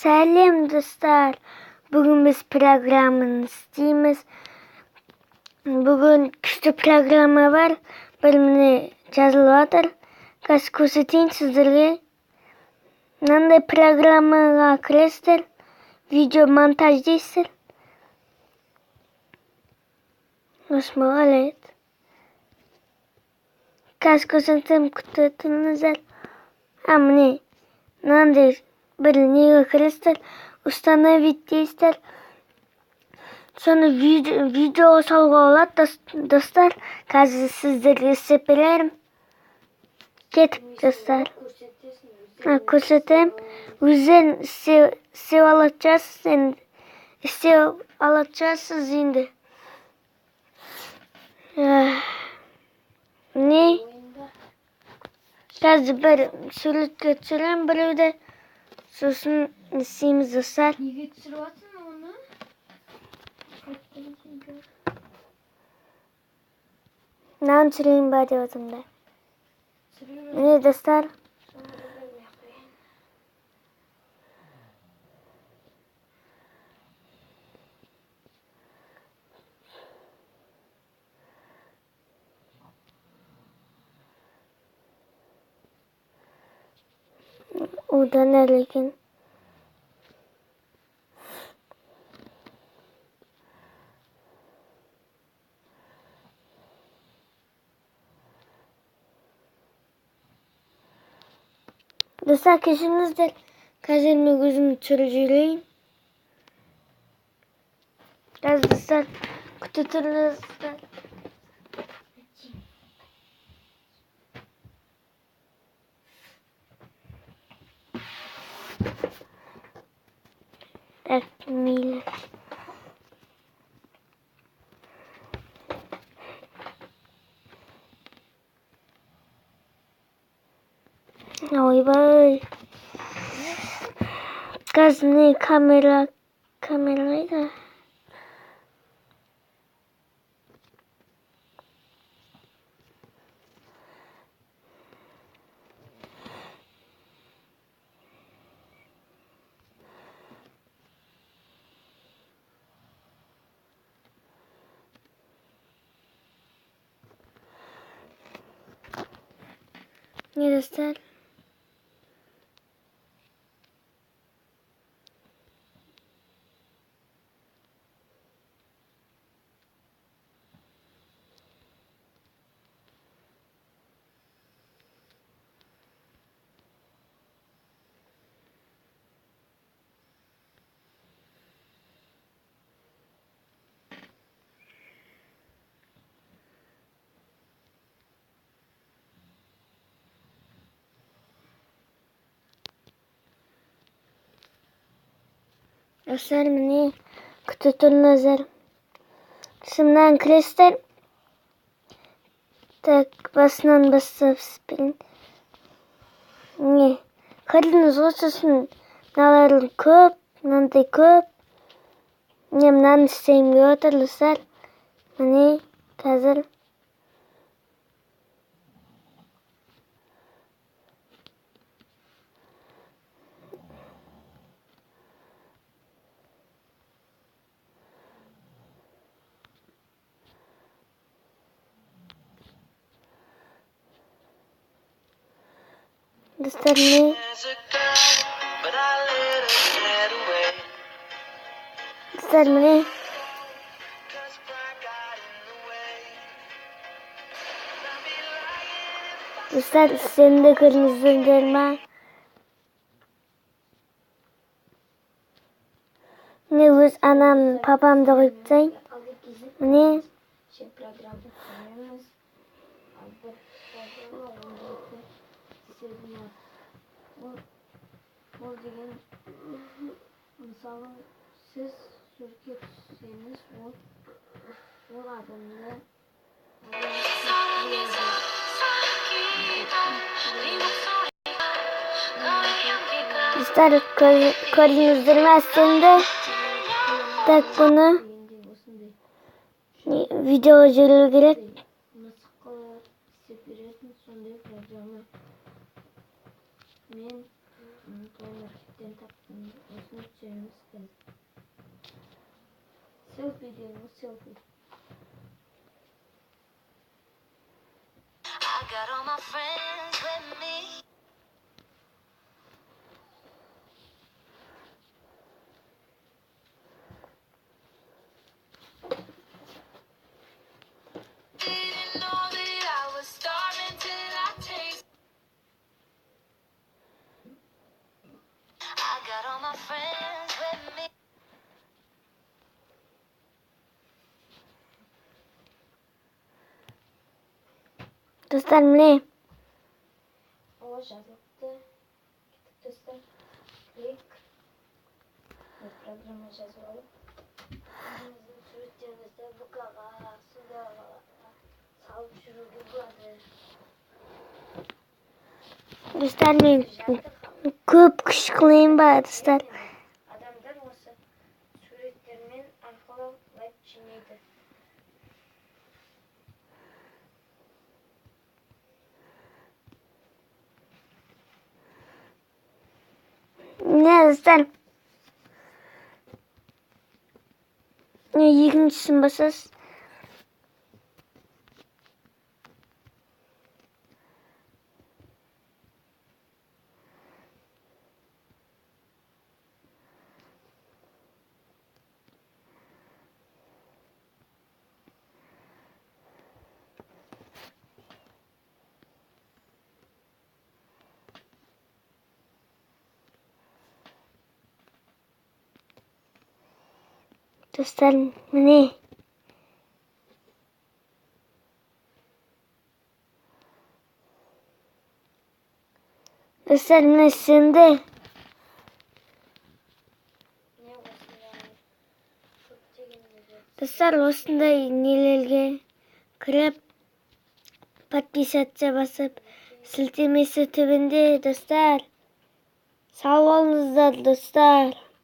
Selam dostlar. Bugün biz programını isteyimiz. Bugün küçük programı var. Bölümünü yazılıdır. Kaç koşutayım sizlerle. Nanda programı kirastir. Video montajlısır. Hoşuma galet. Kaç koşutayım kututunuzlar. Amne. Nanda birini kirastir. Ustana bittiyizdir. Sonra video salga olad dostlar. Қазір sizlerle istepelerim. Ketip dostlar. Көрсетем. Өзен істеп алачасыз енді. Ne? Қазір бір суретке түсірем біреуді. Сосын істейміз достар. Неге түсіріп жатсың оны? Нан түсірейін ба деп отырмын да. Міне достар. Одан әлеген. Dostlar kesinizdir. Қазір мен өзімді түсіріп жүрейін. Қазір достар күтіп тұрыңыздар. Так, мейлі. Ойбай. Қазір не камерайда. Ne dostlar? Dostlar mene kütüp turыңыздар. Шымнан кіресіздер. Так, басынан бастап спин. Не, көрдіңіз ғой сосын мыналардың көп, мынандай көп. Не, мынаны істеймін деп отыр достар. Міне, қазір. Dostlar ne? Dostlar ne? Dostlar senin de kırmızılarıma. Ne öz anam babam da koyuptayım. Ne? Ол деген мысалы сіз суретке түссеңіз ол адамды Dostlar gördünüzdür mü aslında? Tak bunu video жіберу керек. мысыққа істеп беретін сондай программа. Мен интернеттен таптым. Осыны Селфи diyelim, селфи. I got all my friends with me. Didn't know that I was starving till I taste. I got all my friends with me. Dostlar ne? O жазылыпты. Кеттік достар. Клик. Программа жазып алып. Өзіміздің суреттерімізді ВК-ға, Судаға салып жүруге болады. Dostlar men ko'p kuch qilayım bari dostlar. Адамдар осы суреттермен арқылы лайк жинайды. Ne dostlar? Екіншісін басасыз. Dostlar ne? Dostlar ne şimdi? Не осындай көптеген неге. Dostlar осындай нелерге кіріп подписаться басып сілтемесі түбінде достар. Сау болыңыздар достар.